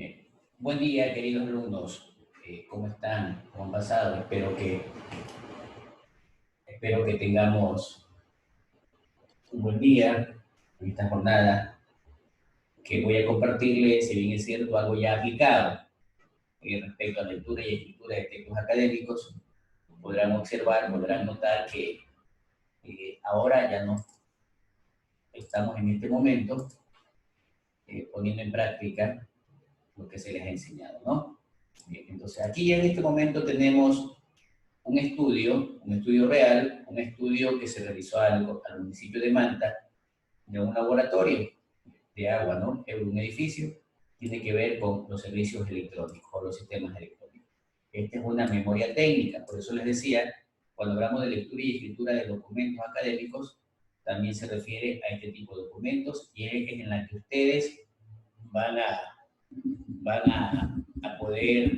Bien. Buen día, queridos alumnos. ¿Cómo están? ¿Cómo han pasado? Espero que tengamos un buen día en esta jornada que voy a compartirles, si bien es cierto, algo ya aplicado respecto a lectura y escritura de textos académicos. Podrán notar que ahora ya no estamos en este momento poniendo en práctica lo que se les ha enseñado, ¿no? Bien, entonces aquí ya en este momento tenemos un estudio real, un estudio que se realizó al municipio de Manta, de un laboratorio de agua, ¿no? En un edificio, tiene que ver con los servicios electrónicos o los sistemas electrónicos. Esta es una memoria técnica, por eso les decía, cuando hablamos de lectura y escritura de documentos académicos, también se refiere a este tipo de documentos y es en la que ustedes van a, van a poder,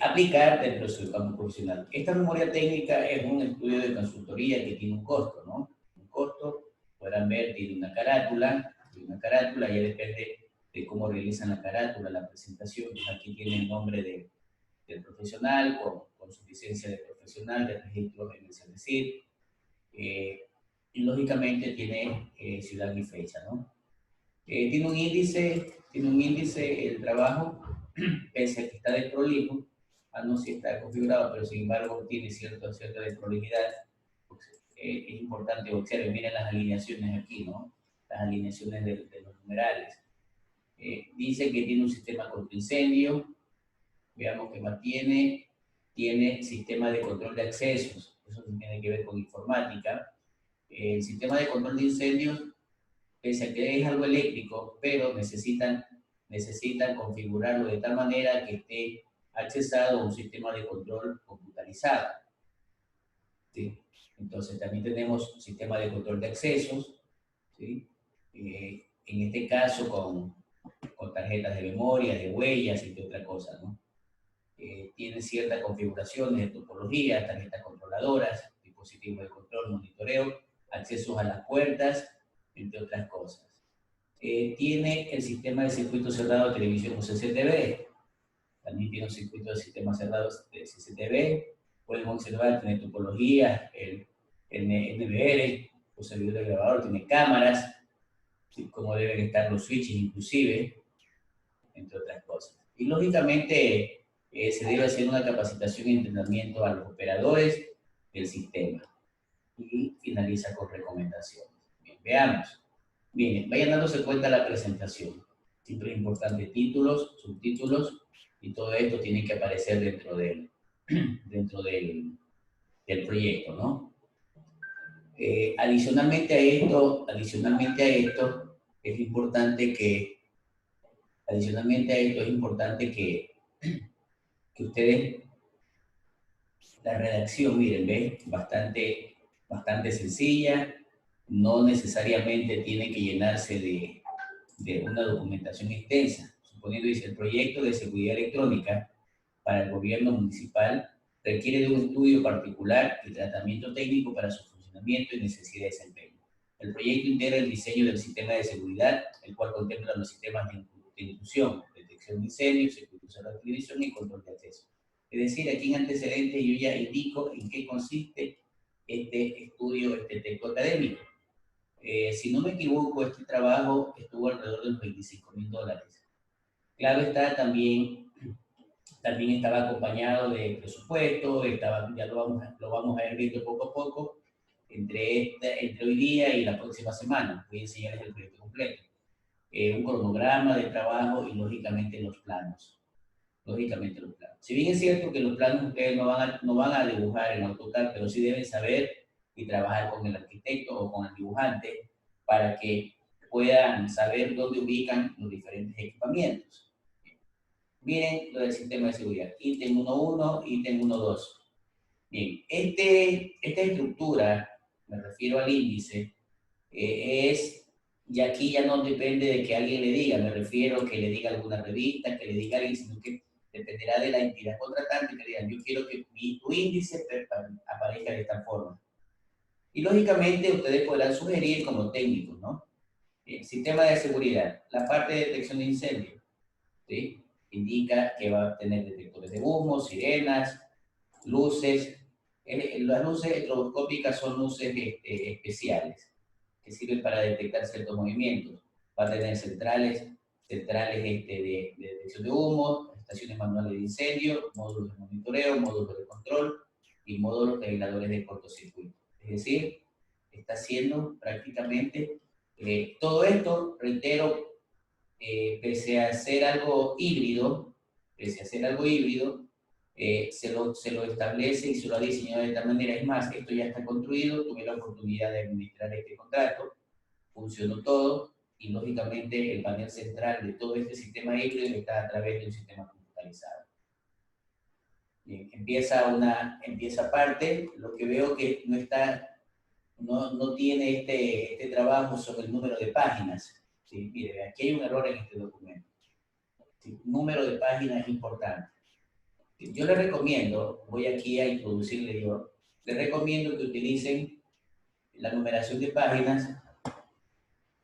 aplicar dentro de su campo profesional. Esta memoria técnica es un estudio de consultoría que tiene un costo, ¿no? Un costo, podrán ver, tiene una carátula, ya depende de cómo realizan la carátula, la presentación. Aquí tiene el nombre del profesional, con su licencia de profesional, de registro en el CENESID, y lógicamente tiene ciudad y fecha, ¿no? Tiene un índice el trabajo, pese a que está desprolijo, no si está configurado, pero sin embargo tiene cierta desprolijidad. Es importante observar, miren las alineaciones aquí, ¿no? Las alineaciones de los numerales. Dice que tiene un sistema contra incendio, veamos que más tiene sistema de control de accesos, eso tiene que ver con informática. El sistema de control de incendios, pese a que es algo eléctrico, pero necesitan configurarlo de tal manera que esté accesado a un sistema de control computarizado, ¿sí? Entonces también tenemos un sistema de control de accesos, ¿sí? En este caso con tarjetas de memoria, de huellas y de otra cosa, ¿no? Tiene ciertas configuraciones de topología, tarjetas controladoras, dispositivos de control, monitoreo, accesos a las puertas, entre otras cosas. Tiene el sistema de circuito cerrado de televisión o CCTV, también tiene un circuito de sistemas cerrados de CCTV, pueden observar, tiene topología, el NVR, o servidor de grabador, tiene cámaras, ¿sí? Cómo deben estar los switches inclusive, entre otras cosas. Y lógicamente se debe hacer una capacitación y entrenamiento a los operadores del sistema y finaliza con recomendaciones. Bien, veamos. Bien, vayan dándose cuenta de la presentación. Siempre es importante títulos, subtítulos, y todo esto tiene que aparecer dentro del proyecto, ¿no? Adicionalmente a esto, es importante que, que ustedes, la redacción, miren, ¿ven? Bastante sencilla, no necesariamente tiene que llenarse de una documentación extensa. Suponiendo, dice, el proyecto de seguridad electrónica para el gobierno municipal requiere de un estudio particular y tratamiento técnico para su funcionamiento y necesidad de desempeño. El proyecto integra el diseño del sistema de seguridad, el cual contempla los sistemas de intrusión, detección de incendios, ejecución de televisión y control de acceso. Es decir, aquí en antecedentes yo ya indico en qué consiste este estudio, este texto académico. Si no me equivoco, este trabajo estuvo alrededor de los $25.000. Claro está, también estaba acompañado de presupuesto, ya lo vamos a ir viendo poco a poco, entre hoy día y la próxima semana. Voy a enseñarles el proyecto completo. Un cronograma de trabajo y lógicamente los planos. Si bien es cierto que los planos ustedes no van a dibujar en AutoCAD, pero sí deben saber y trabajar con el arquitecto o con el dibujante para que puedan saber dónde ubican los diferentes equipamientos. Miren lo del sistema de seguridad. Ítem 1.1, ítem 1.2. Bien, esta estructura, me refiero al índice, y aquí ya no depende de que alguien le diga, me refiero que le diga alguna revista, que le diga a alguien, sino que dependerá de la entidad contratante que digan, yo quiero que tu índice aparezca de esta forma. Y lógicamente ustedes podrán sugerir como técnicos, ¿no? Sistema de seguridad, la parte de detección de incendios, ¿sí? Indica que va a tener detectores de humo, sirenas, luces. Las luces estroboscópicas son luces especiales que sirven para detectar ciertos movimientos. Va a tener centrales de detección de humo, estaciones manuales de incendio, módulos de monitoreo, módulos de control y módulos reguladores de cortocircuito. Es decir, está haciendo prácticamente todo esto, reitero, pese a ser algo híbrido, se lo establece y se lo ha diseñado de tal manera. Es más, esto ya está construido, tuve la oportunidad de administrar este contrato, funcionó todo, y lógicamente el panel central de todo este sistema híbrido está a través de un sistema computarizado. Bien, empieza parte, lo que veo que no tiene este trabajo sobre el número de páginas. ¿Sí? Mire, aquí hay un error en este documento. ¿Sí? Número de páginas es importante. Yo le recomiendo, voy aquí a introducirle yo, le recomiendo que utilicen la numeración de páginas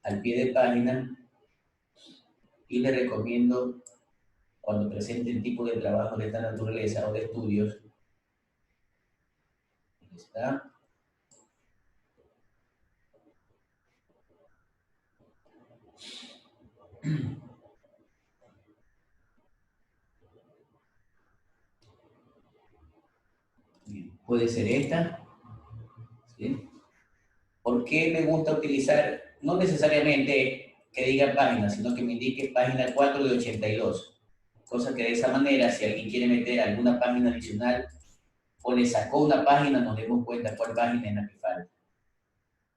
al pie de página, y le recomiendo, cuando presenten tipo de trabajo de esta naturaleza o de estudios, ¿está? Puede ser esta, ¿sí? ¿Por qué me gusta utilizar, no necesariamente que diga página, sino que me indique página 4 de 82? Cosa que de esa manera, si alguien quiere meter alguna página adicional o le sacó una página, nos demos cuenta cuál página es la que falta.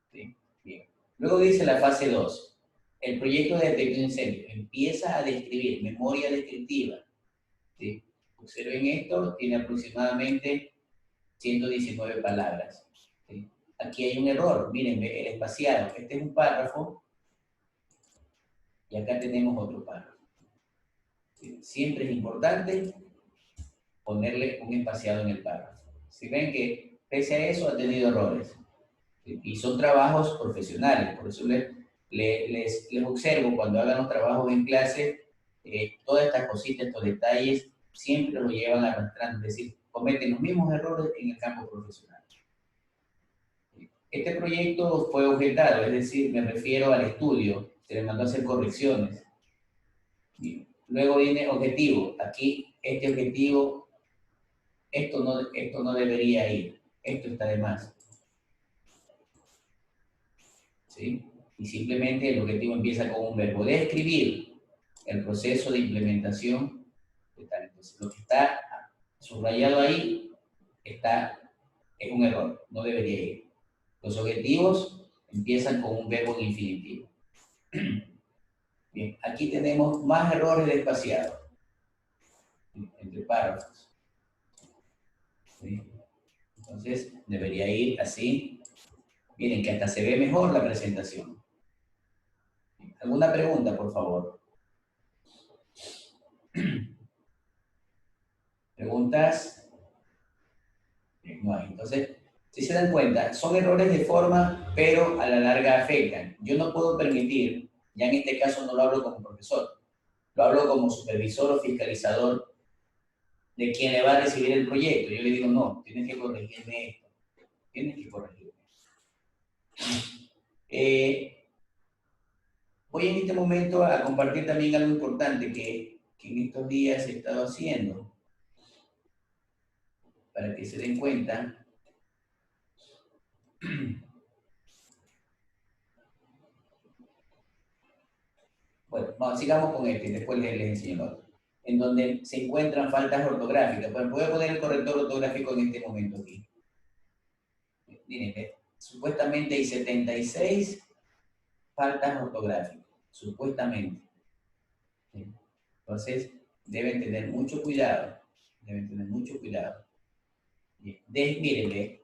¿Sí? Bien. Luego dice la fase 2. El proyecto de detección de incendio empieza a describir memoria descriptiva. ¿Sí? Observen esto, tiene aproximadamente 119 palabras. ¿Sí? Aquí hay un error, miren, el espaciado. Este es un párrafo y acá tenemos otro párrafo. ¿Sí? Siempre es importante ponerle un espaciado en el párrafo. Si ven que pese a eso ha tenido errores. ¿Sí? Y son trabajos profesionales, por eso les observo cuando hagan los trabajos en clase, todas estas cositas, estos detalles, siempre los llevan arrastrando, es decir, cometen los mismos errores en el campo profesional. Este proyecto fue objetado, es decir, me refiero al estudio, se le mandó a hacer correcciones. Bien. Luego viene objetivo. Aquí, este objetivo, esto no debería ir, esto está de más. ¿Sí? Y simplemente el objetivo empieza con un verbo. Describir el proceso de implementación de tal. Entonces, lo que está subrayado ahí es un error, no debería ir. Los objetivos empiezan con un verbo en infinitivo. Bien, aquí tenemos más errores de espaciado entre párrafos. ¿Sí? Entonces, debería ir así. Miren que hasta se ve mejor la presentación. ¿Alguna pregunta, por favor? ¿Preguntas? No hay. Entonces, si se dan cuenta, son errores de forma, pero a la larga afectan. Yo no puedo permitir, ya en este caso no lo hablo como profesor, lo hablo como supervisor o fiscalizador de quien le va a recibir el proyecto. Yo le digo, no, tienes que corregirme esto, tienes que corregirme. Voy en este momento a compartir también algo importante que en estos días he estado haciendo, para que se den cuenta. Bueno, sigamos con este, después les enseño el otro. En donde se encuentran faltas ortográficas. Bueno, voy a poner el corrector ortográfico en este momento aquí. Miren, supuestamente hay 76 faltas ortográficas, supuestamente. ¿Sí? Entonces, deben tener mucho cuidado. Deben tener mucho cuidado. Miren,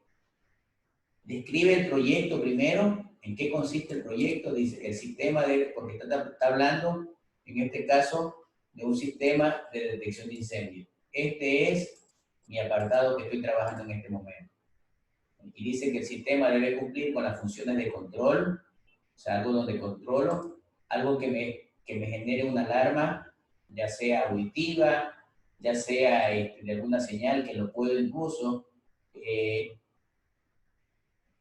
describe el proyecto primero. ¿En qué consiste el proyecto? Dice, el sistema porque está hablando, en este caso, de un sistema de detección de incendios. Este es mi apartado que estoy trabajando en este momento. Y dice que el sistema debe cumplir con las funciones de control, o sea, algo donde controlo, algo que me genere una alarma, ya sea auditiva, ya sea de alguna señal que lo puedo incluso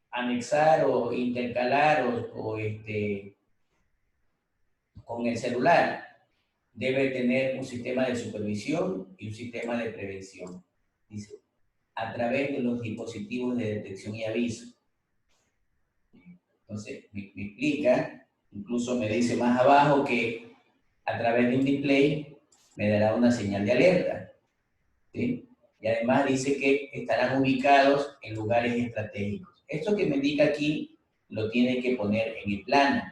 anexar o intercalar con el celular. Debe tener un sistema de supervisión y un sistema de prevención. Dice, a través de los dispositivos de detección y aviso. Entonces, me explica, incluso me dice más abajo que a través de un display me dará una señal de alerta. ¿Sí? Y además dice que estarán ubicados en lugares estratégicos. Esto que me indica aquí lo tiene que poner en el plano.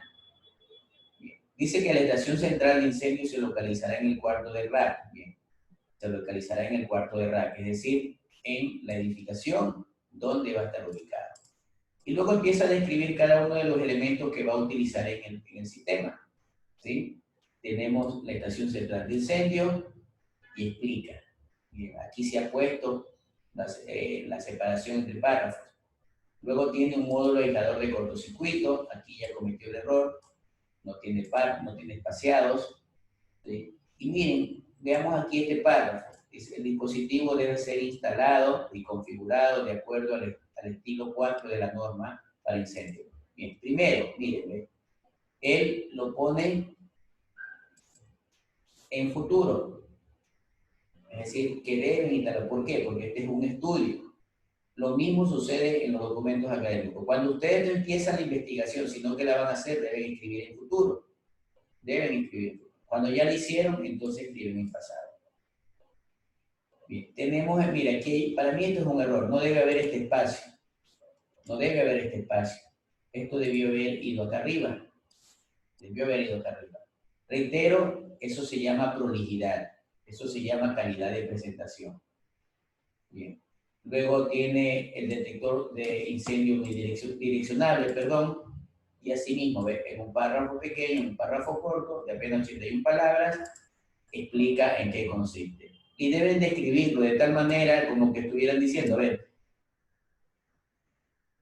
Bien. Dice que la estación central de incendio se localizará en el cuarto de rack. Bien. Se localizará en el cuarto de rack, es decir, en la edificación donde va a estar ubicado. Y luego empieza a describir cada uno de los elementos que va a utilizar en el sistema. ¿Sí? Tenemos la estación central de incendio y explica. Bien, aquí se ha puesto la separación entre párrafos. Luego tiene un módulo aislador de cortocircuito, aquí ya cometió el error, no tiene espaciados. ¿Sí? Y miren, veamos aquí este párrafo. Dice, el dispositivo debe ser instalado y configurado de acuerdo al estilo 4 de la norma para incendio. Bien, primero, miren, él lo pone en futuro. Es decir, que deben instalar. ¿Por qué? Porque este es un estudio. Lo mismo sucede en los documentos académicos. Cuando ustedes no empiezan la investigación, sino que la van a hacer, deben inscribir en futuro. Deben inscribir en futuro. Cuando ya la hicieron, entonces escriben en pasado. Bien, tenemos, mira, aquí para mí esto es un error. No debe haber este espacio. No debe haber este espacio. Esto debió haber ido acá arriba. Debió haber ido acá arriba. Reitero, eso se llama prolijidad. Eso se llama calidad de presentación. Bien. Luego tiene el detector de incendio direccionable, perdón, y asimismo, ¿ves? En un párrafo pequeño, un párrafo corto, de apenas 81 palabras, explica en qué consiste. Y deben describirlo de tal manera como que estuvieran diciendo, ¿ves?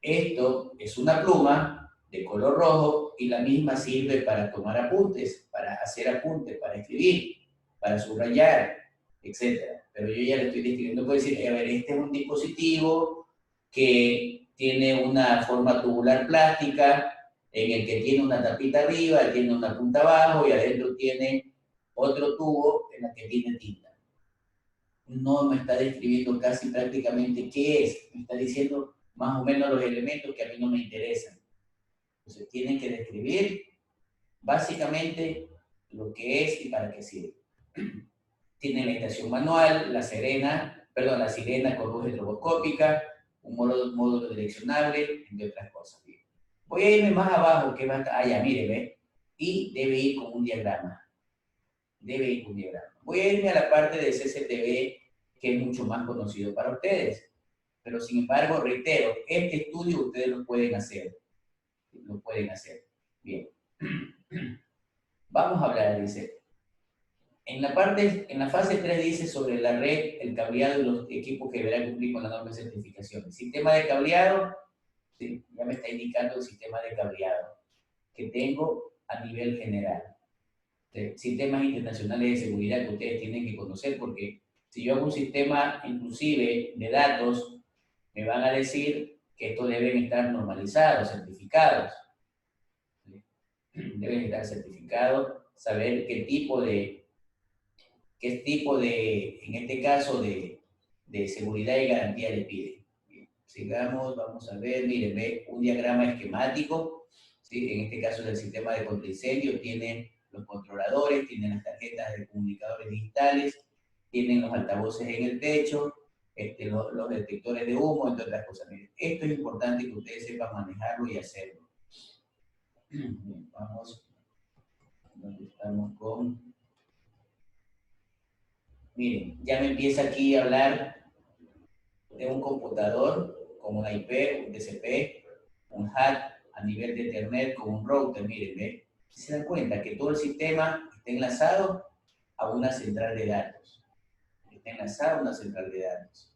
Esto es una pluma de color rojo y la misma sirve para tomar apuntes, para hacer apuntes, para escribir, para subrayar, etc. Pero yo ya le estoy describiendo, puedo decir, a ver, este es un dispositivo que tiene una forma tubular plástica, en el que tiene una tapita arriba, tiene una punta abajo y adentro tiene otro tubo en el que tiene tinta. No me está describiendo casi prácticamente qué es, me está diciendo más o menos los elementos que a mí no me interesan. Entonces tienen que describir básicamente lo que es y para qué sirve. Tiene la estación manual, la sirena con luz estroboscópica, un módulo direccionable, entre otras cosas. Bien. Voy a irme más abajo, que va a estar, ya, mire, ve, y debe ir con un diagrama. Debe ir con un diagrama. Voy a irme a la parte de CCTV, que es mucho más conocido para ustedes. Pero sin embargo, reitero, este estudio ustedes lo pueden hacer. Lo pueden hacer. Bien. Vamos a hablar, dice. En la fase 3 dice sobre la red, el cableado y los equipos que deberán cumplir con la norma de certificación. El sistema de cableado, ¿sí? Ya me está indicando el sistema de cableado que tengo a nivel general. Sistemas internacionales de seguridad que ustedes tienen que conocer, porque si yo hago un sistema inclusive de datos, me van a decir que estos deben estar normalizados, certificados. Deben estar certificados, saber qué tipo de, en este caso, de seguridad y garantía le piden. Bien, sigamos, vamos a ver, miren, ve un diagrama esquemático, ¿sí? En este caso del sistema de contraincendio, tiene los controladores, tienen las tarjetas de comunicadores digitales, tienen los altavoces en el techo, los detectores de humo, entre otras cosas. Miren, esto es importante que ustedes sepan manejarlo y hacerlo. Bien, vamos, donde estamos con... Miren, ya me empieza aquí a hablar de un computador con una IP, un TCP, un HAT a nivel de Ethernet con un router. Miren, ¿ve? Se dan cuenta que todo el sistema está enlazado a una central de datos. Está enlazado a una central de datos.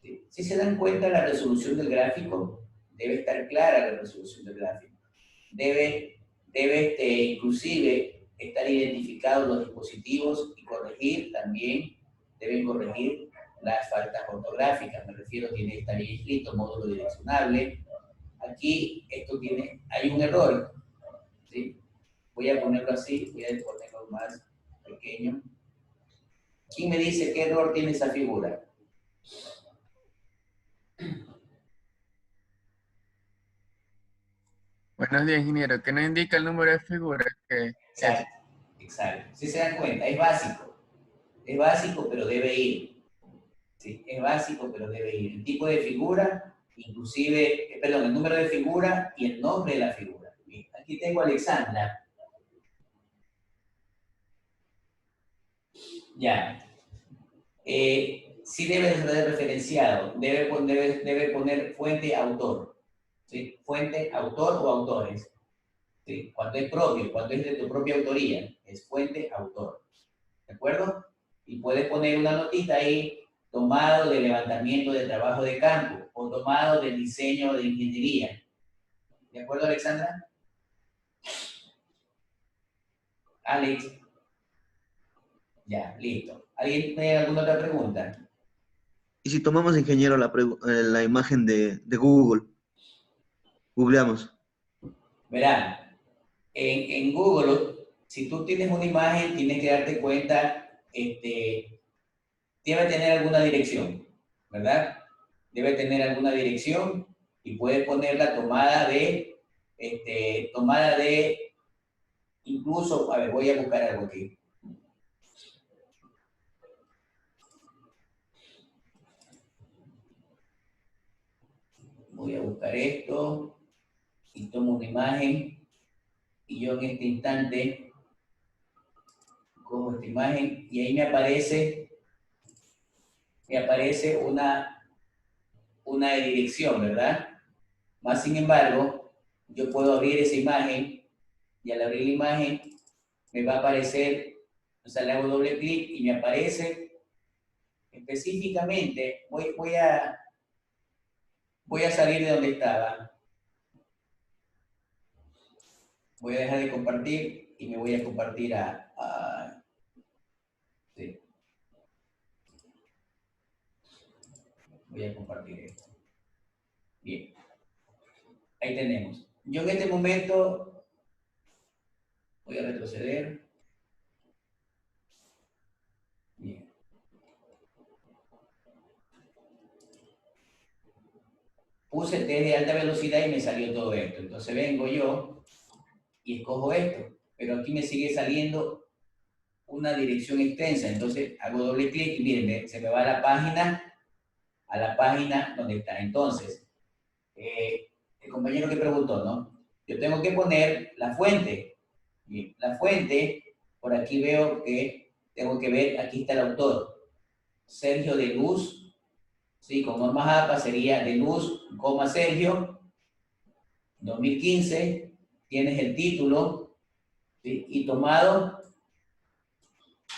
¿Sí? Si se dan cuenta, la resolución del gráfico debe estar clara, la resolución del gráfico. Debe inclusive estar identificados los dispositivos y corregir también, deben corregir las faltas ortográficas. Me refiero, tiene que estar bien escrito, módulo direccionable. Aquí hay un error, ¿sí? Voy a ponerlo así, voy a ponerlo más pequeño. ¿Quién me dice qué error tiene esa figura? Buenos días, ingeniero. ¿Qué nos indica el número de figuras que es? Exacto, exacto. Si se dan cuenta, es básico. Es básico, pero debe ir. ¿Sí? Es básico, pero debe ir. El tipo de figura, inclusive, perdón, el número de figura y el nombre de la figura. Bien, aquí tengo a Alexandra. Ya. Sí debe ser referenciado. Debe poner fuente autor. ¿Sí? Fuente autor o autores. ¿Sí? Cuando es propio, cuando es de tu propia autoría, es fuente autor. ¿De acuerdo? Y puedes poner una notita ahí, tomado del levantamiento de trabajo de campo o tomado del diseño de ingeniería. ¿De acuerdo, Alexandra? Alex, ya, listo. ¿Alguien tiene alguna otra pregunta? Y si tomamos, ingeniero, la imagen de Google, googleamos. Verán, en Google, si tú tienes una imagen, tienes que darte cuenta, debe tener alguna dirección, ¿verdad? Debe tener alguna dirección y puedes poner la tomada de, incluso, a ver, voy a buscar algo aquí. Voy a buscar esto y tomo una imagen y yo en este instante cojo esta imagen y ahí me aparece una dirección, ¿verdad? Más sin embargo, yo puedo abrir esa imagen y al abrir la imagen me va a aparecer, o sea, le hago doble clic y me aparece específicamente, voy a salir de donde estaba. Voy a dejar de compartir y me voy a compartir sí. Voy a compartir esto. Bien. Ahí tenemos. Yo en este momento voy a retroceder. Bien. Puse test de alta velocidad y me salió todo esto. Entonces vengo yo y escojo esto. Pero aquí me sigue saliendo una dirección extensa. Entonces hago doble clic y miren, se me va a la página donde está. Entonces, el compañero que preguntó, ¿no? Yo tengo que poner la fuente. Bien, la fuente, por aquí veo que tengo que ver, aquí está el autor. Sergio de Luz, ¿sí? Con normas APA sería de Luz, Sergio, 2015, tienes el título, ¿sí? Y tomado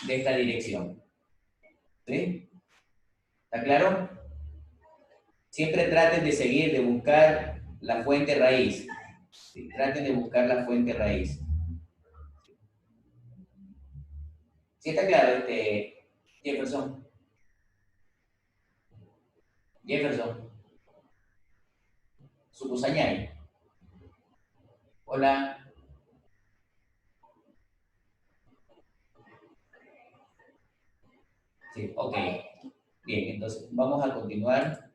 de esta dirección. ¿Sí? ¿Está claro? Siempre traten de seguir, de buscar la fuente raíz. ¿Sí? Traten de buscar la fuente raíz. ¿Sí está claro, Jefferson? Jefferson. Sucusañay. Hola. Sí, ok. Bien, entonces vamos a continuar.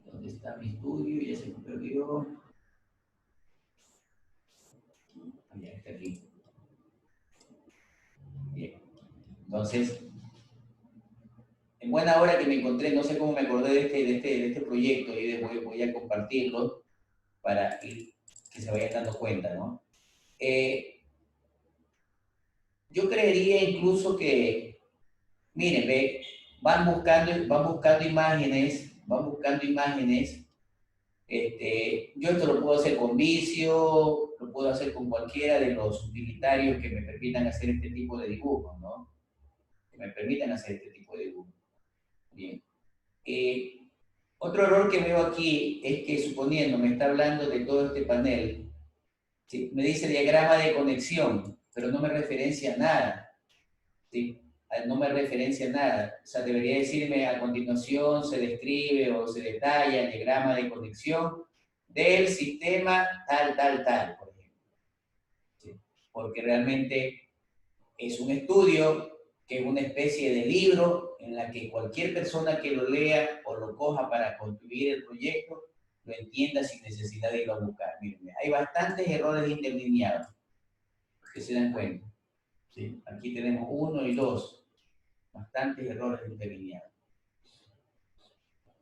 ¿Dónde está mi estudio? Ya se me perdió. Ya está aquí. Bien. Entonces, en buena hora que me encontré, no sé cómo me acordé de este proyecto y voy a compartirlo para que se vayan dando cuenta, ¿no? Yo creería incluso que, miren, van buscando imágenes. Yo esto lo puedo hacer con Visio, lo puedo hacer con cualquiera de los utilitarios que me permitan hacer este tipo de dibujos, ¿no? Que me permitan hacer este tipo puede Google. Bien. Otro error que veo aquí es que, suponiendo, me está hablando de todo este panel, ¿sí? Me dice diagrama de conexión, pero no me referencia a nada, ¿sí? No me referencia a nada. O sea, debería decirme a continuación se describe o se detalla el diagrama de conexión del sistema tal, tal, tal, por ejemplo. ¿Sí? Porque realmente es un estudio que es una especie de libro en la que cualquier persona que lo lea o lo coja para construir el proyecto lo entienda sin necesidad de ir a buscar. Miren, hay bastantes errores interlineados que se dan cuenta. ¿Sí? Aquí tenemos 1 y 2, bastantes errores interlineados.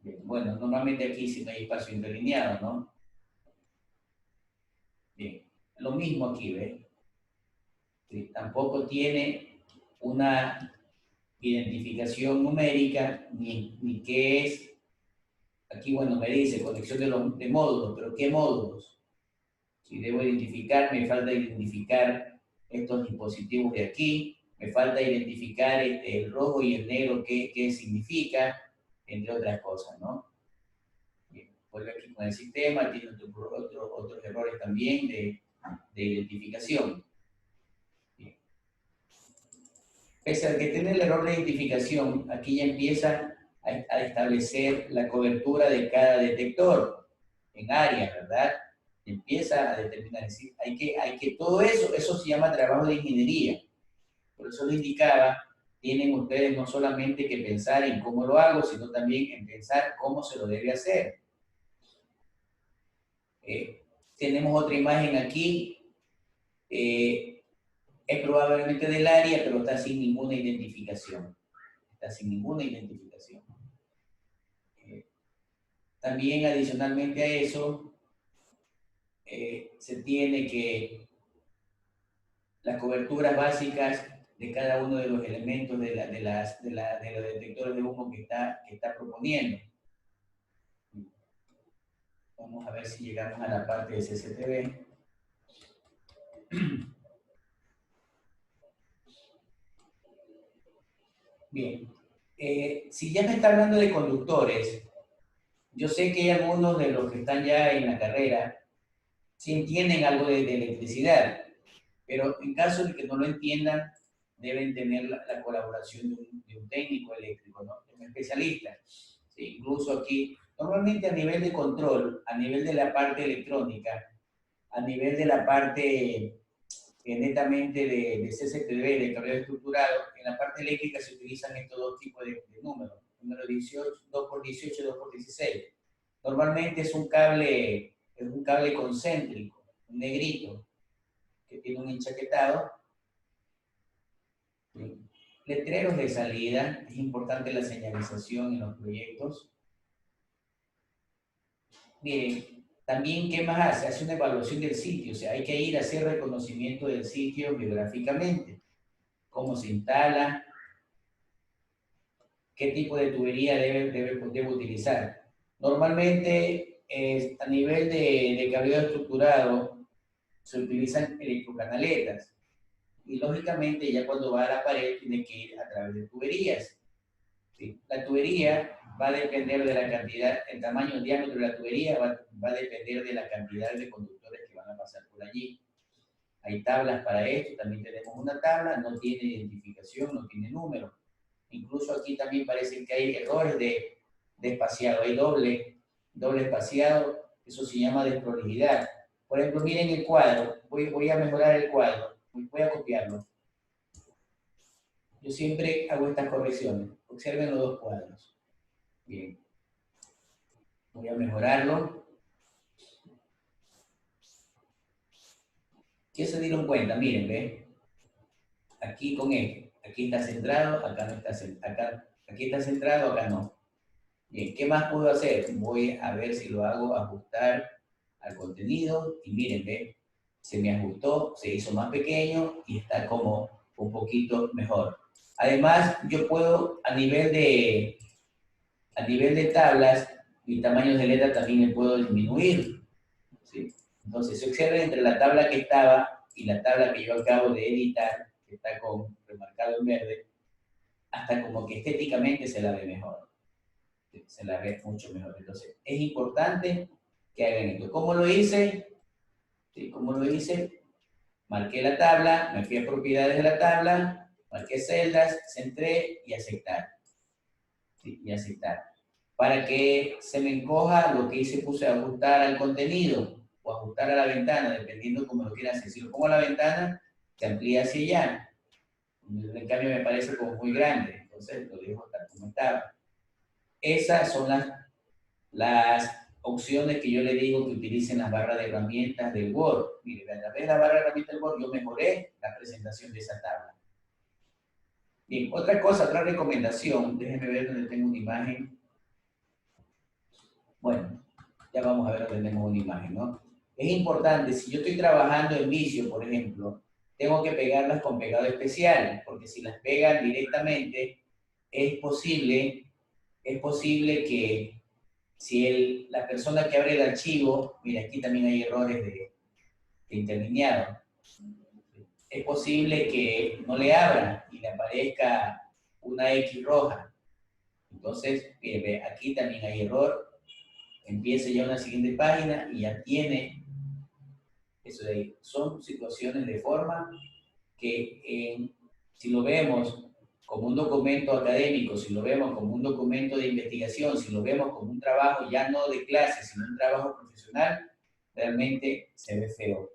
Bien, bueno, normalmente aquí sí no hay espacio interlineado, ¿no? Bien, lo mismo aquí, ¿ves? ¿Sí? Tampoco tiene una identificación numérica, ni qué es. Aquí, bueno, me dice conexión de módulos, pero ¿qué módulos? Si debo identificar, me falta identificar estos dispositivos de aquí, me falta identificar el rojo y el negro, qué significa, entre otras cosas, ¿no? Bien, vuelve aquí con el sistema, tiene otros errores también de identificación. Bien. Pese a que tiene el error de identificación, aquí ya empieza a establecer la cobertura de cada detector en áreas, ¿verdad? Empieza a determinar, es decir, hay que todo eso se llama trabajo de ingeniería. Por eso les indicaba, tienen ustedes no solamente que pensar en cómo lo hago, sino también en pensar cómo se lo debe hacer. Tenemos otra imagen aquí, es probablemente del área, pero está sin ninguna identificación. Está sin ninguna identificación. También adicionalmente a eso, se tiene que las coberturas básicas de cada uno de los elementos de los detectores de humo que está proponiendo. Vamos a ver si llegamos a la parte de CCTV. Bien, si ya me está hablando de conductores, yo sé que hay algunos de los que están ya en la carrera, sí entienden algo de electricidad, pero en caso de que no lo entiendan, deben tener la colaboración de un técnico eléctrico, ¿no? De un especialista. Sí, incluso aquí, normalmente a nivel de control, a nivel de la parte electrónica, a nivel de la parte netamente de CCTV, de cableado estructurado, en la parte eléctrica se utilizan estos dos tipos de números, número 18, 2x18 y 2x16. Normalmente es un cable concéntrico, un negrito, que tiene un enchaquetado. Letreros de salida, es importante la señalización en los proyectos. Miren, también, ¿qué más hace? Hace una evaluación del sitio, o sea, hay que ir a hacer reconocimiento del sitio geográficamente. Cómo se instala, qué tipo de tubería debe utilizar. Normalmente, a nivel de cableado estructurado, se utilizan electrocanaletas. Y lógicamente, ya cuando va a la pared, tiene que ir a través de tuberías. ¿Sí? La tubería va a depender de la cantidad, el tamaño, el diámetro de la tubería va a depender de la cantidad de conductores que van a pasar por allí. Hay tablas para esto, también tenemos una tabla, no tiene identificación, no tiene número. Incluso aquí también parece que hay errores de espaciado, hay doble espaciado, eso se llama desprolijidad. Por ejemplo, miren el cuadro, voy a mejorar el cuadro, voy a copiarlo. Yo siempre hago estas correcciones. Observen los dos cuadros. Bien. Voy a mejorarlo. ¿Qué se dieron cuenta? Miren, ¿ve? Aquí con este. Aquí está centrado, acá no está centrado. Aquí está centrado, acá no. Bien, ¿qué más puedo hacer? Voy a ver si lo hago ajustar al contenido. Y miren, ¿ve? Se me ajustó, se hizo más pequeño y está como un poquito mejor. Además, yo puedo, a nivel de tablas, mi tamaño de letra también me puedo disminuir. ¿Sí? Entonces, si observen entre la tabla que estaba y la tabla que yo acabo de editar, que está con remarcado en verde, hasta como que estéticamente se la ve mejor. Se la ve mucho mejor. Entonces, es importante que hagan esto. ¿Cómo lo hice? ¿Sí? ¿Cómo lo hice? Marqué la tabla, me fui a propiedades de la tabla, marqué celdas, centré y aceptar. ¿Sí? Y aceptar. Para que se me encoja, lo que hice puse ajustar al contenido o ajustar a la ventana, dependiendo cómo lo quieras hacer. Si lo pongo a la ventana, se amplía hacia allá. En cambio me parece como muy grande, entonces lo dejo tal como estaba. Esas son las opciones que yo le digo que utilicen las barras de herramientas del Word. Mire, a través de la barra de herramientas del Word yo mejoré la presentación de esa tabla. Bien, otra cosa, otra recomendación, déjenme ver donde tengo una imagen. Bueno, ya vamos a ver donde tenemos una imagen, ¿no? Es importante, si yo estoy trabajando en Visio, por ejemplo, tengo que pegarlas con pegado especial, porque si las pegan directamente, es posible que si la persona que abre el archivo, mira, aquí también hay errores de interlineado, es posible que no le abra y le aparezca una X roja. Entonces, mire, aquí también hay error, empieza ya una siguiente página y ya tiene eso de ahí. Son situaciones de forma que si lo vemos como un documento académico, si lo vemos como un documento de investigación, si lo vemos como un trabajo ya no de clase, sino un trabajo profesional, realmente se ve feo.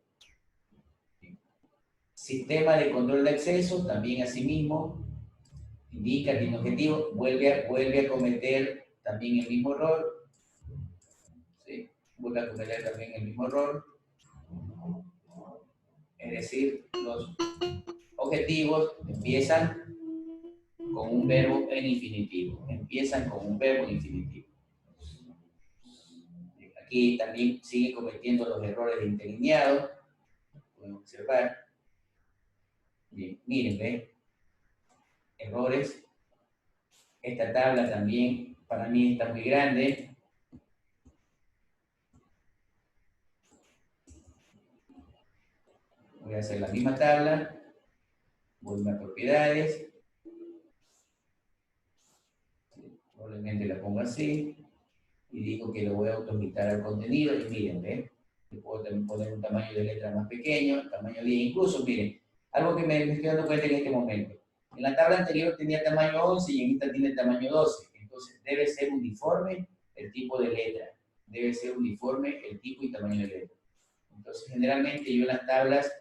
Sistema de control de acceso, también asimismo, indica, tiene objetivo, vuelve a cometer también el mismo error, ¿sí? Vuelve a cometer también el mismo error, es decir, los objetivos empiezan con un verbo en infinitivo. Empiezan con un verbo en infinitivo. Aquí también sigue cometiendo los errores de interlineado. Pueden observar. Bien, miren, ¿ven? Errores. Esta tabla también para mí está muy grande. Voy a hacer la misma tabla. Voy a propiedades. Probablemente la pongo así. Y digo que lo voy a autolimitar al contenido. Y miren, ¿ven? Le puedo también poner un tamaño de letra más pequeño, tamaño 10. Incluso, miren, algo que me estoy dando cuenta en este momento. En la tabla anterior tenía tamaño 11 y en esta tiene tamaño 12. Entonces, debe ser uniforme el tipo de letra. Debe ser uniforme el tipo y tamaño de letra. Entonces, generalmente yo en las tablas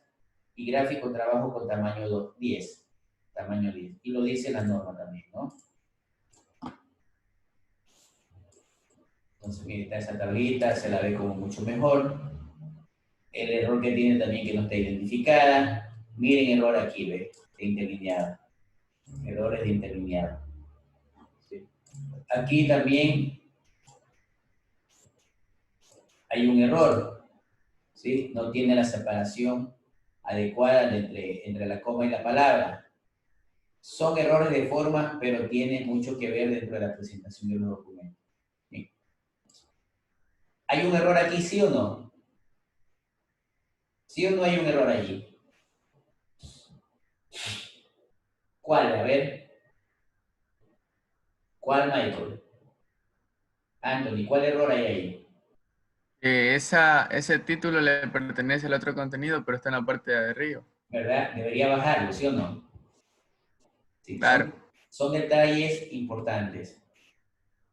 y gráficos trabajo con tamaño 10. Tamaño 10. Y lo dice la norma también, ¿no? Entonces, miren, está esa tablita, se la ve como mucho mejor. El error que tiene también que no está identificada. Miren error aquí, ¿ve? De interlineado. Errores de interlineado. ¿Sí? Aquí también hay un error, ¿sí? No tiene la separación adecuada entre la coma y la palabra. Son errores de forma, pero tienen mucho que ver dentro de la presentación de los documentos. ¿Sí? ¿Hay un error aquí, sí o no? ¿Sí o no hay un error allí? ¿Cuál? A ver. ¿Cuál, Michael? Anthony, ¿cuál error hay ahí? Ese título le pertenece al otro contenido, pero está en la parte de arriba. ¿Verdad? Debería bajarlo, ¿sí o no? Sí, Claro. son detalles importantes.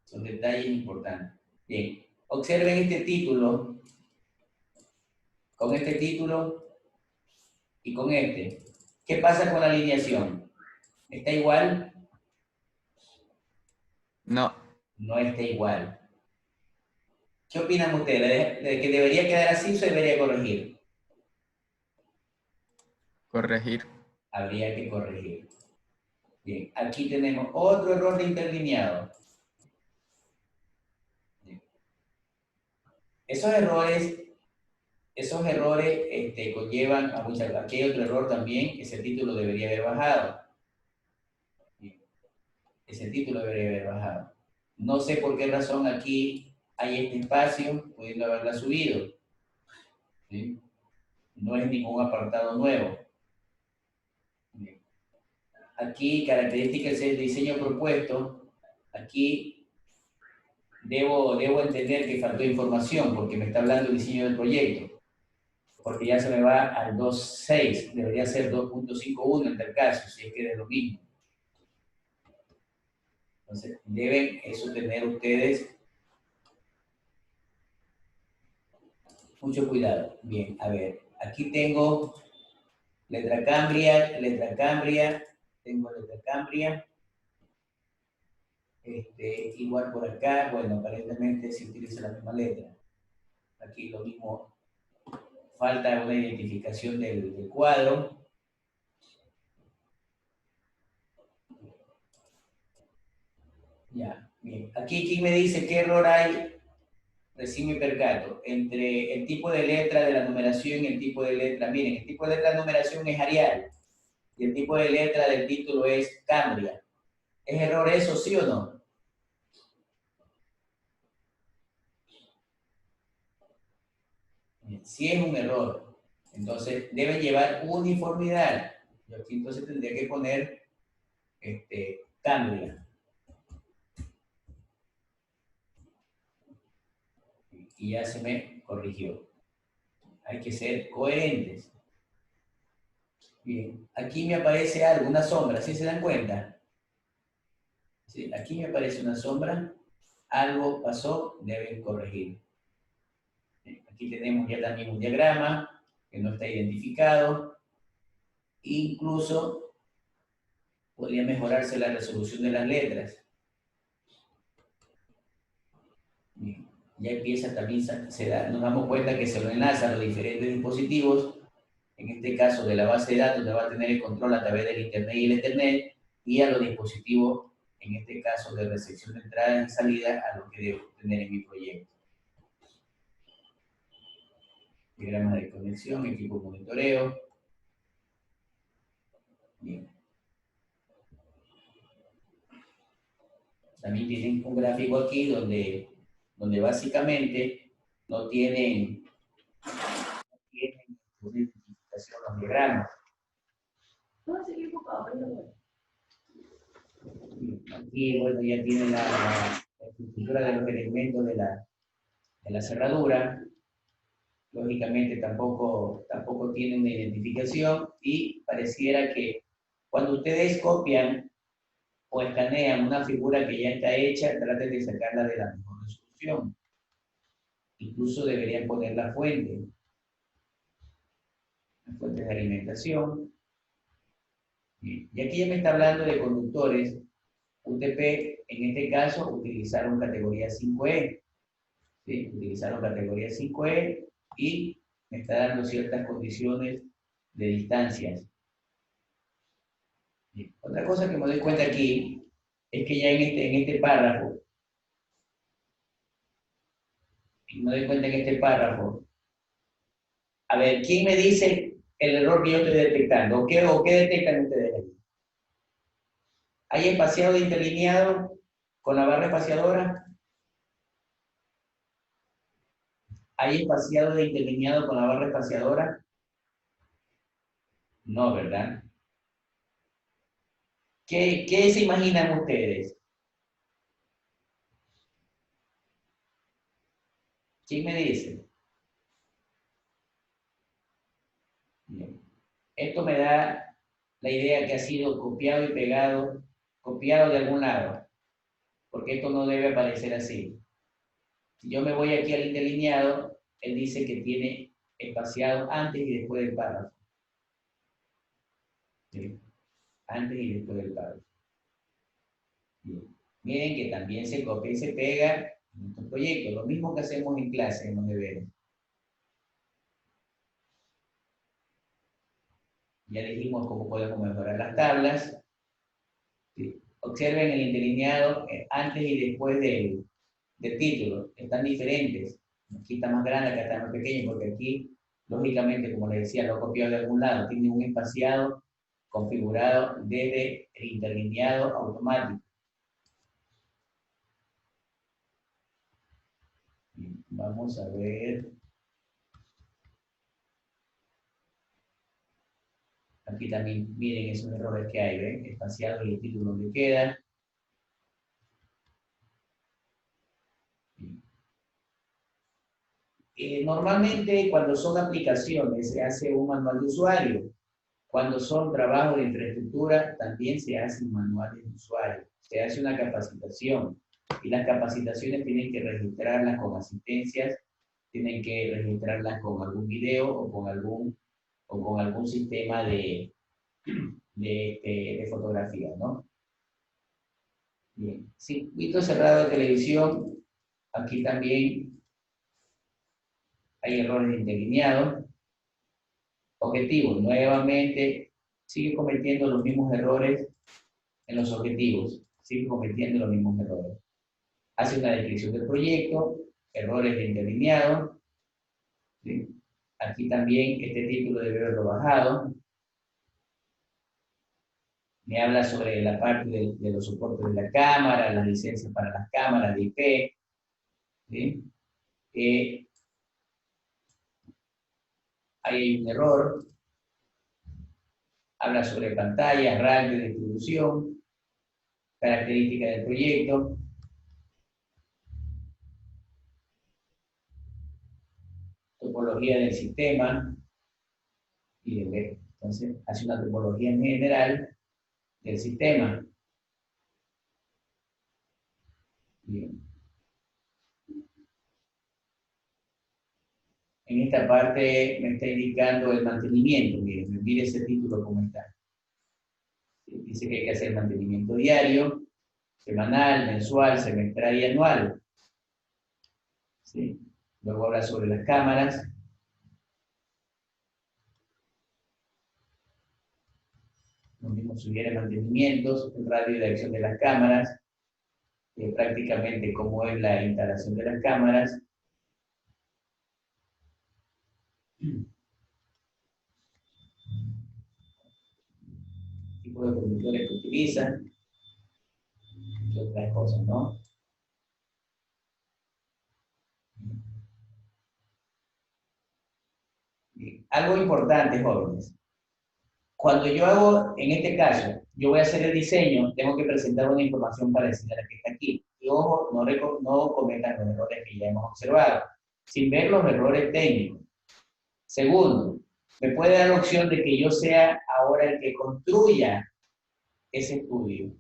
Son detalles importantes. Bien, observen este título, con este título y con este. ¿Qué pasa con la alineación? ¿Está igual? No, No está igual. ¿Qué opinan ustedes? ¿De que debería quedar así o se debería corregir? corregir. Habría que corregir. Bien, aquí tenemos otro error de interlineado. Bien. Esos errores conllevan a muchas. Aquí hay otro error también, ese título debería haber bajado. Bien, ese título debería haber bajado. No sé por qué razón aquí hay este espacio, pudiendo haberla subido. No es ningún apartado nuevo. aquí, características del diseño propuesto, aquí debo entender que faltó información porque me está hablando del diseño del proyecto, porque ya se me va al 2.6, debería ser 2.51 en tal caso, si es que es lo mismo. Entonces, deben eso tener ustedes mucho cuidado. Bien, a ver, aquí tengo letra Cambria, tengo letra Cambria. Igual por acá, bueno, aparentemente se utiliza la misma letra. Aquí lo mismo, falta una identificación del cuadro. Ya, bien. Aquí, ¿quién me dice qué error hay? Recién me percato. Entre el tipo de letra de la numeración y el tipo de letra. Miren, el tipo de letra de numeración es Arial. Y el tipo de letra del título es Cambria. ¿Es error eso, sí o no? Sí es un error. Entonces, deben llevar uniformidad. Yo aquí entonces tendría que poner Cambria. Y ya se me corrigió. Hay que ser coherentes. Bien, aquí me aparece algo, una sombra, ¿sí se dan cuenta? ¿Sí? Aquí me aparece una sombra, algo pasó, deben corregir. Bien, aquí tenemos ya también un diagrama que no está identificado. Incluso podría mejorarse la resolución de las letras. Bien, ya empieza también, nos damos cuenta que se lo enlaza a los diferentes dispositivos. En este caso de la base de datos, se va a tener el control a través del Internet y el Ethernet, y a los dispositivos, en este caso de recepción de entrada y salida, a lo que debo tener en mi proyecto. Diagramas de conexión, equipo de monitoreo. Bien. También tienen un gráfico aquí donde básicamente no tienen una identificación los diagramas. Aquí, bueno, ya tienen la estructura de los elementos de la cerradura. Lógicamente tampoco tienen una identificación y pareciera que cuando ustedes copian o escanean una figura que ya está hecha, traten de sacarla de la mejor resolución. Incluso deberían poner las fuentes de alimentación. Y aquí ya me está hablando de conductores UTP, en este caso utilizaron categoría 5E. ¿Sí? Utilizaron categoría 5E y me está dando ciertas condiciones de distancias. Bien. Otra cosa que me doy cuenta aquí es que ya en este párrafo, a ver, ¿quién me dice el error que yo estoy detectando? ¿O qué detectan ustedes ahí? ¿Hay espaciado de interlineado con la barra espaciadora? ¿Hay espaciado de interlineado con la barra espaciadora? No, ¿verdad? ¿Qué se imaginan ustedes? ¿Quién me dice? Bien. Esto me da la idea que ha sido copiado y pegado, copiado de algún lado, porque esto no debe aparecer así. Si yo me voy aquí al interlineado, él dice que tiene espaciado antes y después del párrafo. ¿Sí? Antes y después del párrafo. Bien. Miren que también se copia y se pega en estos proyectos, lo mismo que hacemos en clase, en los deberes. Ya dijimos cómo podemos mejorar las tablas. ¿Sí? Observen el interlineado antes y después del título. Están diferentes. Aquí está más grande, acá está más pequeño, porque aquí, lógicamente, como les decía, lo he copiado de algún lado. Tiene un espaciado configurado desde el interlineado automático. Vamos a ver. Aquí también miren esos errores que hay, ¿ven? Espaciado y el título donde queda. Normalmente cuando son aplicaciones se hace un manual de usuario. Cuando son trabajos de infraestructura también se hacen manuales de usuario. Se hace una capacitación y las capacitaciones tienen que registrarlas con asistencias, tienen que registrarlas con algún video o con algún sistema de fotografía, ¿no? Bien. Circuito cerrado de televisión, aquí también hay errores interlineados. Objetivos, nuevamente, sigue cometiendo los mismos errores en los objetivos, sigue cometiendo los mismos errores. Hace una descripción del proyecto, errores de interlineado. ¿Sí? Aquí también este título debe haberlo bajado. Me habla sobre la parte de los soportes de la cámara, las licencias para las cámaras de IP. ¿Sí? Hay un error. Habla sobre pantallas, rango de distribución, características del proyecto. Topología del sistema. Y entonces hace una topología en general del sistema. Bien. En esta parte me está indicando el mantenimiento. Miren, mire ese título cómo está. Dice que hay que hacer mantenimiento diario, semanal, mensual, semestral y anual. ¿Sí? Luego habla sobre las cámaras. Los mismos sugiere mantenimientos, el radio de acción de las cámaras, prácticamente cómo es la instalación de las cámaras. Tipo de conductores que utilizan y otras cosas, ¿no? Bien. Algo importante, jóvenes. Cuando yo hago, en este caso, yo voy a hacer el diseño, tengo que presentar una información para enseñar la que está aquí. Y ojo, no cometan los errores que ya hemos observado, sin ver los errores técnicos. Segundo, me puede dar la opción de que yo sea ahora el que construya ese estudio.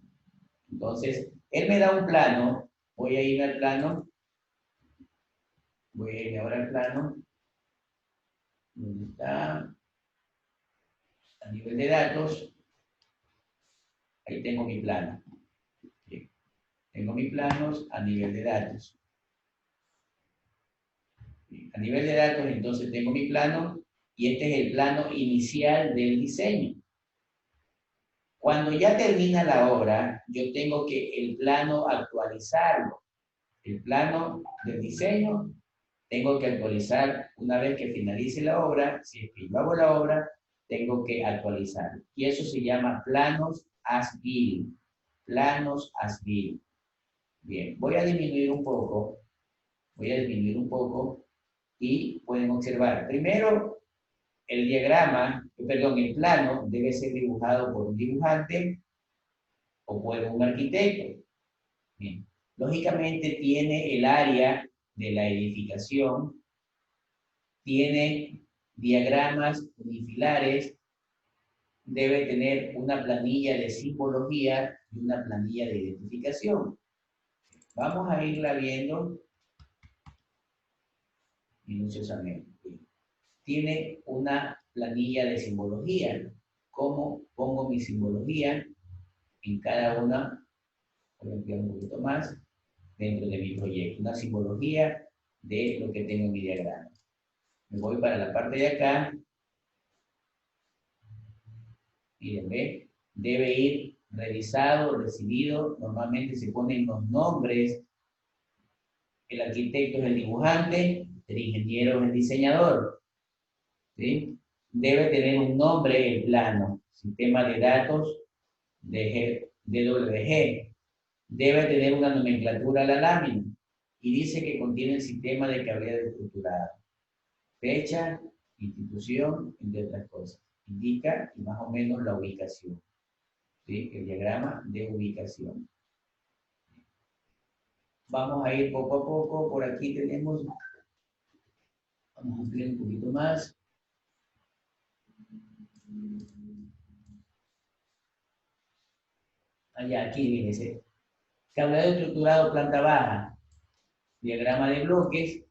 Entonces, él me da un plano, voy a ir al plano, voy a ir ahora al plano, donde está, a nivel de datos, ahí tengo mi plano. Bien. Tengo mis planos a nivel de datos. Bien. A nivel de datos, entonces tengo mi plano, y este es el plano inicial del diseño. Cuando ya termina la obra, yo tengo que el plano actualizarlo. El plano del diseño tengo que actualizar una vez que finalice la obra. Si es que yo hago la obra, tengo que actualizarlo. Y eso se llama planos as-built. Planos as-built. Bien, voy a disminuir un poco. Y pueden observar. Primero, el el plano debe ser dibujado por un dibujante o por un arquitecto. Bien. Lógicamente tiene el área de la edificación, tiene diagramas unifilares, debe tener una planilla de simbología y una planilla de identificación. Vamos a irla viendo minuciosamente. Tiene una planilla de simbología. ¿Cómo pongo mi simbología en cada una? Voy a ampliar un poquito más dentro de mi proyecto. Una simbología de lo que tengo en mi diagrama. Me voy para la parte de acá. Miren, ¿ve? Debe ir revisado, recibido. Normalmente se ponen los nombres. El arquitecto es el dibujante, el ingeniero es el diseñador. ¿Sí? Debe tener un nombre el plano. Sistema de datos de DWG. Debe tener una nomenclatura a la lámina. Y dice que contiene el sistema de cableado estructurado. Fecha, institución, entre otras cosas. indica más o menos la ubicación. ¿Sí? El diagrama de ubicación. Vamos a ir poco a poco. Por aquí tenemos, vamos a ampliar un poquito más. Allá, aquí, fíjense. Cableado estructurado, planta baja. Diagrama de bloques.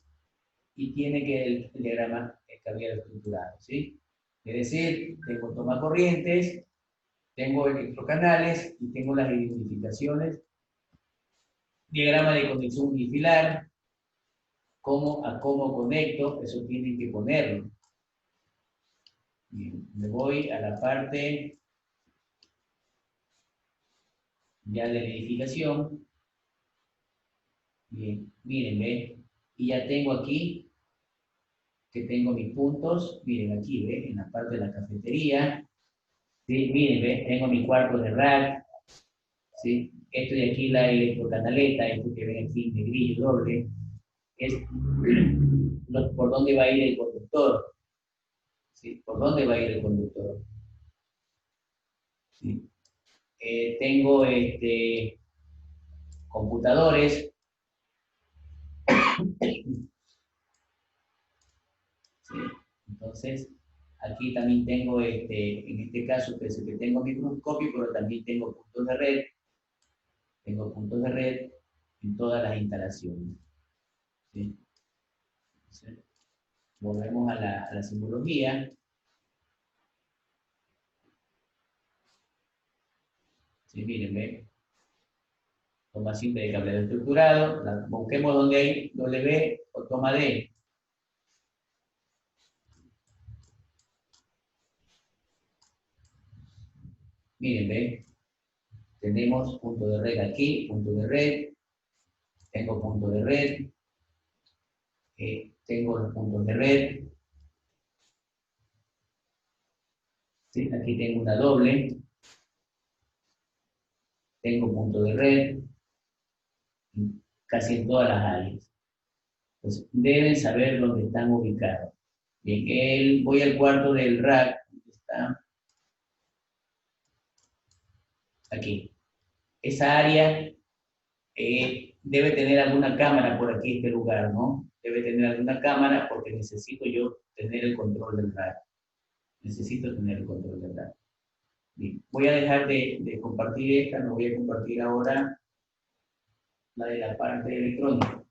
Y tiene que el diagrama el cableado estructurado, ¿sí? Es decir, tengo tomacorrientes, tengo electrocanales y tengo las identificaciones. Diagrama de conexión unifilar, cómo conecto, eso tienen que ponerlo. Bien, me voy a la parte ya de la edificación. Bien, miren, ¿ven? Y ya tengo aquí que tengo mis puntos. Miren aquí, ¿ven? En la parte de la cafetería. ¿Sí? Miren, ¿ven? Tengo mi cuarto de rack. ¿Sí? Esto de aquí, la electrocanaleta, esto que ven aquí, negrillo doble, es por dónde va a ir el conductor. ¿Sí? ¿Por dónde va a ir el conductor? ¿Sí? Tengo computadores. ¿Sí? Entonces, aquí también tengo, en este caso, que tengo microscopio, pero también tengo puntos de red. Tengo puntos de red en todas las instalaciones. ¿Sí? Entonces, volvemos a la simbología. ¿Sí? Miren, ¿ven? Toma simple de cableado estructurado. Busquemos donde hay W o toma D. Miren, ¿ven? Tenemos punto de red aquí, punto de red. Tengo punto de red. Tengo los puntos de red. ¿Sí? Aquí tengo una doble. Tengo punto de red. Casi en todas las áreas. Entonces, deben saber dónde están ubicados. Bien, voy al cuarto del rack. Está aquí. Esa área debe tener alguna cámara por aquí, este lugar, ¿no? Debe tener alguna cámara porque necesito yo tener el control del rack. Necesito tener el control del rack. Bien, voy a dejar de compartir esta, no voy a compartir ahora la de la parte electrónica.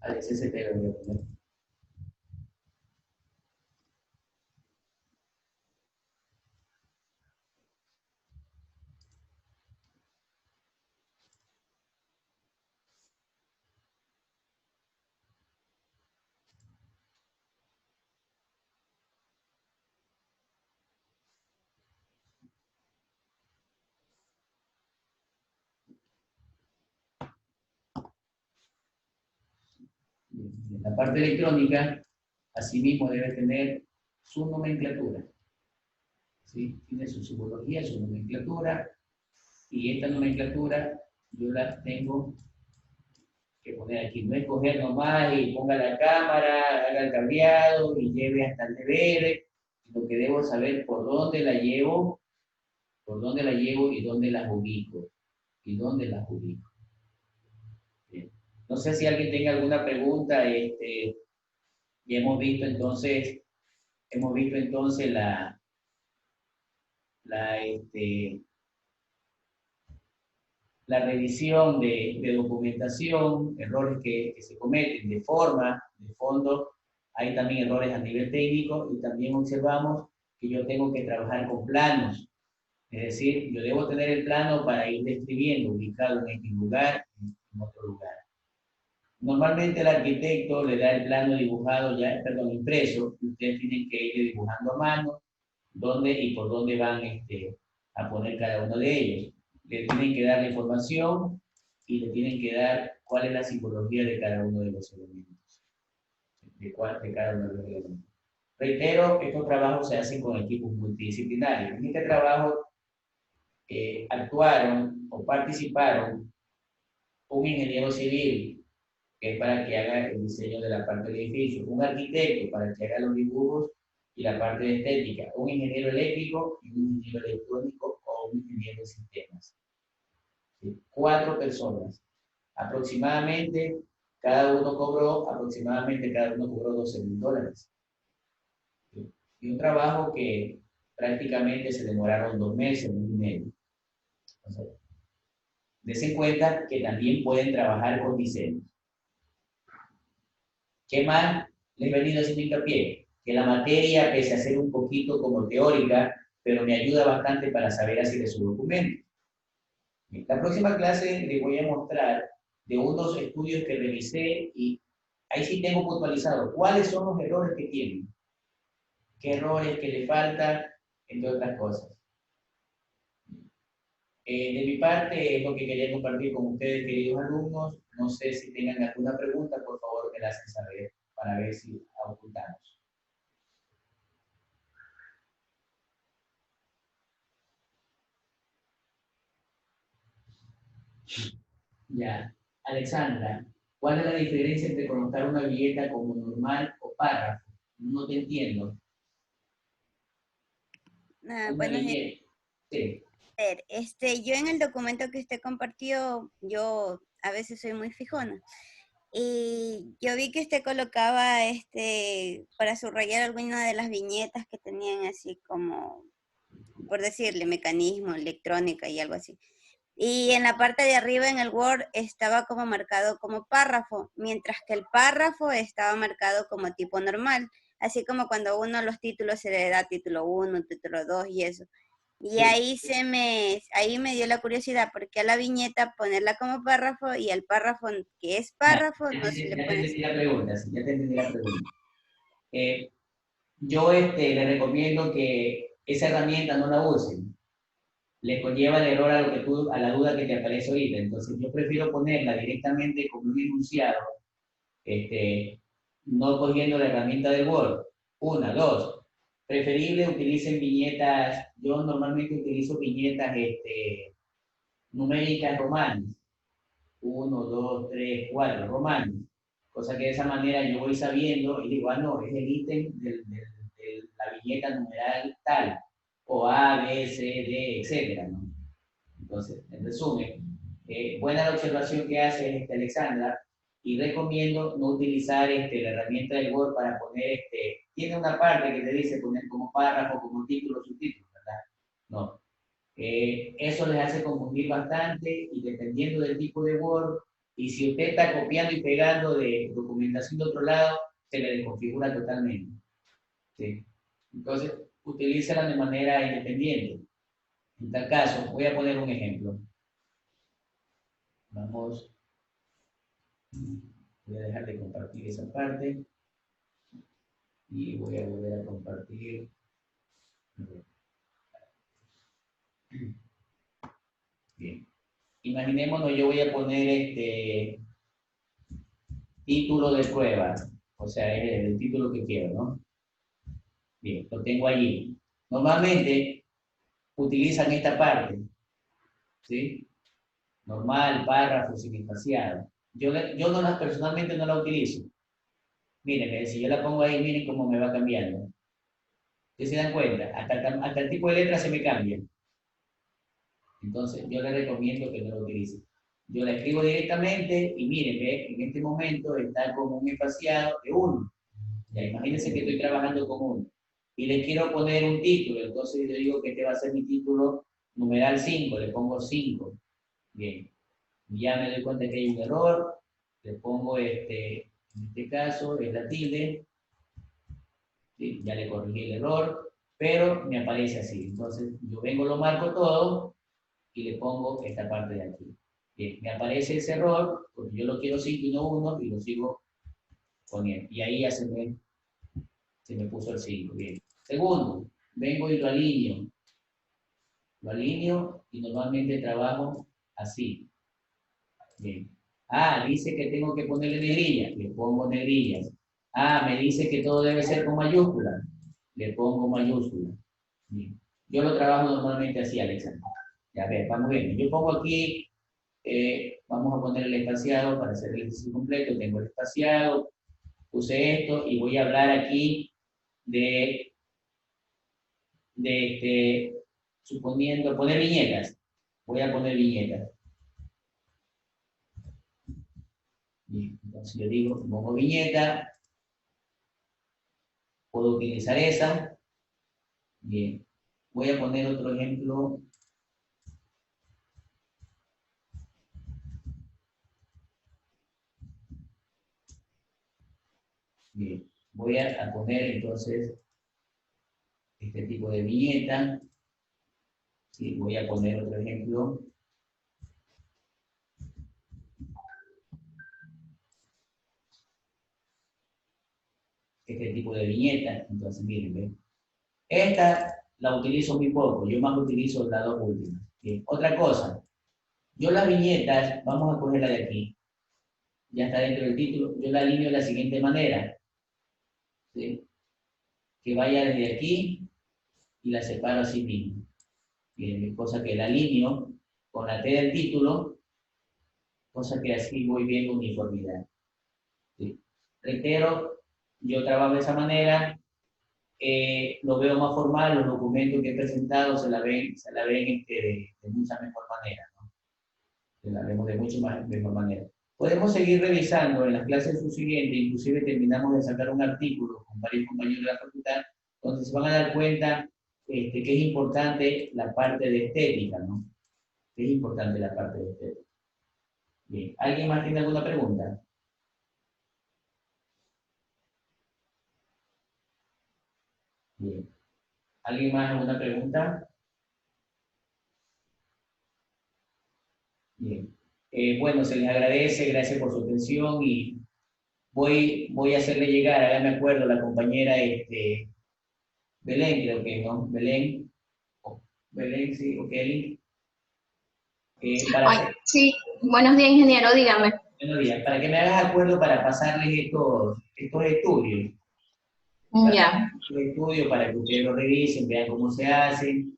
Al SST lo voy a poner. La parte electrónica, asimismo, debe tener su nomenclatura. ¿Sí? Tiene su simbología, su nomenclatura, y esta nomenclatura yo la tengo que poner aquí. No es coger nomás y ponga la cámara, haga el cableado y lleve hasta el deber, sino que debo saber por dónde la llevo y dónde las ubico. Y dónde las ubico. Bien. No sé si alguien tenga alguna pregunta, y hemos visto entonces la revisión de documentación, errores que se cometen de forma, de fondo, hay también errores a nivel técnico y también observamos que yo tengo que trabajar con planos, es decir, yo debo tener el plano para ir describiendo, ubicado en este lugar, en otro lugar. Normalmente el arquitecto le da el plano dibujado, impreso, y ustedes tienen que ir dibujando a mano dónde y por dónde van a poner cada uno de ellos. Le tienen que dar la información y le tienen que dar cuál es la simbología de cada uno de los elementos. De cada uno de los elementos. Reitero, estos trabajos se hacen con equipos multidisciplinarios. En este trabajo actuaron o participaron un ingeniero civil, que es para que haga el diseño de la parte del edificio, un arquitecto para que haga los dibujos y la parte de estética, un ingeniero eléctrico y un ingeniero electrónico o un ingeniero de sistemas. ¿Sí? 4 personas. Aproximadamente, cada uno cobró $12,000. ¿Sí? Y un trabajo que prácticamente se demoraron 2 meses, 1 mes y medio. Entonces, dense cuenta que también pueden trabajar con diseño. ¿Qué más les he venido haciendo hincapié? Que la materia, pese a ser un poquito como teórica, pero me ayuda bastante para saber hacer su documento. En la próxima clase les voy a mostrar de unos estudios que revisé y ahí sí tengo puntualizado cuáles son los errores que tienen, qué errores que le faltan, entre otras cosas. De mi parte, es lo que quería compartir con ustedes, queridos alumnos. No sé si tengan alguna pregunta, por favor, me la hacen saber para ver si ocultamos. Ya. Alexandra, ¿cuál es la diferencia entre connotar una viñeta como normal o párrafo? No te entiendo. Una Buenos días. viñeta. Sí. A ver, yo en el documento que usted compartió, yo a veces soy muy fijona. Y yo vi que usted colocaba para subrayar alguna de las viñetas que tenían así como, por decirle, mecanismo, electrónica y algo así. Y en la parte de arriba en el Word estaba como marcado como párrafo, mientras que el párrafo estaba marcado como tipo normal, así como cuando uno los títulos se le da título 1, título 2 y eso. Y Sí. ahí me dio la curiosidad, porque a la viñeta ponerla como párrafo y al párrafo que es párrafo no se le Ya te pone entendí así. la pregunta, sí, ya te entendí la pregunta. Yo le recomiendo que esa herramienta no la usen. Le conlleva el error a la duda que te aparece ahorita. Entonces, yo prefiero ponerla directamente como un enunciado, no cogiendo la herramienta del Word. 1, 2. Preferible utilicen viñetas. Yo normalmente utilizo viñetas numéricas romanas. 1, 2, 3, 4, romanos. Cosa que de esa manera yo voy sabiendo y digo, no, es el ítem de la viñeta numeral tal, o A, B, C, D, etcétera, ¿no? Entonces, en resumen, buena la observación que hace Alexandra, y recomiendo no utilizar la herramienta del Word para poner, tiene una parte que te dice poner como párrafo, como título, subtítulo, ¿verdad? No, eso les hace confundir bastante y dependiendo del tipo de Word, y si usted está copiando y pegando de documentación de otro lado, se le desconfigura totalmente. ¿Sí? Entonces, utilízala de manera independiente. En tal caso, voy a poner un ejemplo. Vamos, voy a dejar de compartir esa parte y voy a volver a compartir. Bien. Imaginémonos, yo voy a poner título de prueba, o sea, es el título que quiero, ¿no? Bien, lo tengo allí. Normalmente utilizan esta parte, ¿sí? Normal, párrafo, sin espaciado. Yo personalmente no la utilizo. Miren, si yo la pongo ahí, miren cómo me va cambiando. ¿Ustedes se dan cuenta? Hasta el tipo de letra se me cambia. Entonces, yo les recomiendo que no lo utilicen. Yo la escribo directamente y miren, ¿ve? En este momento está como un espaciado de 1. Ya, imagínense que estoy trabajando con 1. Y le quiero poner un título, entonces yo digo que este va a ser mi título numeral 5, le pongo 5. Bien, ya me doy cuenta que hay un error, le pongo en este caso, es la tilde, ¿sí? Ya le corregí el error, pero me aparece así. Entonces yo vengo, lo marco todo y le pongo esta parte de aquí. Bien, me aparece ese error, porque yo lo quiero 5 y no 1, y lo sigo poniendo. Y ahí ya se me puso el 5. Bien. Segundo, vengo y lo alineo. Lo alineo y normalmente trabajo así. Bien. Dice que tengo que ponerle negrillas. Le pongo negrillas. Ah, me dice que todo debe ser con mayúscula. Le pongo mayúscula. Bien. Yo lo trabajo normalmente así, Alexander. Ya ver, vamos bien. Yo pongo aquí, vamos a poner el espaciado para hacer el ejercicio completo. Tengo el espaciado, puse esto y voy a hablar aquí suponiendo, poner viñetas. Voy a poner viñetas. Bien, entonces yo digo, pongo viñeta, puedo utilizar esa. Bien, voy a poner otro ejemplo. Bien, voy a poner entonces este tipo de viñeta. Sí, voy a poner otro ejemplo. Este tipo de viñeta. Entonces, miren, ¿ven? Esta la utilizo muy poco. Yo más utilizo las dos últimas. Bien. Otra cosa. Yo las viñetas, vamos a cogerla de aquí. Ya está dentro del título. Yo la alineo de la siguiente manera. ¿Sí? Que vaya desde aquí y la separo así mismo. Bien, cosa que la alineo con la T del título, cosa que así voy viendo uniformidad. ¿Sí? Reitero, yo trabajo de esa manera, lo veo más formal, los documentos que he presentado se la ven de mucha mejor manera, ¿no? Se la vemos de mucho mejor manera. Podemos seguir revisando en las clases subsiguientes, inclusive terminamos de sacar un artículo con varios compañeros de la facultad, donde se van a dar cuenta que es importante la parte de estética, ¿no? Es importante la parte de estética. Bien, ¿alguien más tiene alguna pregunta? Bien. ¿Alguien más alguna pregunta? Bien. Bueno, se les agradece, gracias por su atención y voy a hacerle llegar, hágame acuerdo, la compañera Belén, creo que, ¿no? Belén, Belén, sí, ok. Sí, buenos días, ingeniero, dígame. Buenos días, para que me hagas acuerdo para pasarles estos estudios. Ya. Estos estudios para que ustedes lo revisen, vean cómo se hacen.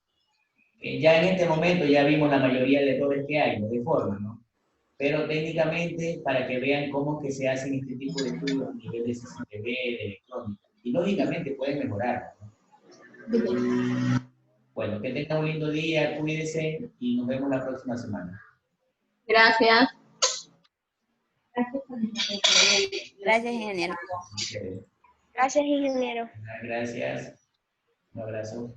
Ya en este momento ya vimos la mayoría de errores que hay, ¿no? De forma, ¿no? Pero técnicamente para que vean cómo es que se hacen este tipo de estudios a nivel de CCTV, de electrónica. Y lógicamente pueden mejorar, ¿no? Bueno, que tengan un lindo día, cuídense y nos vemos la próxima semana. Gracias. Gracias, ingeniero. Ok. Gracias, ingeniero. Gracias. Un abrazo.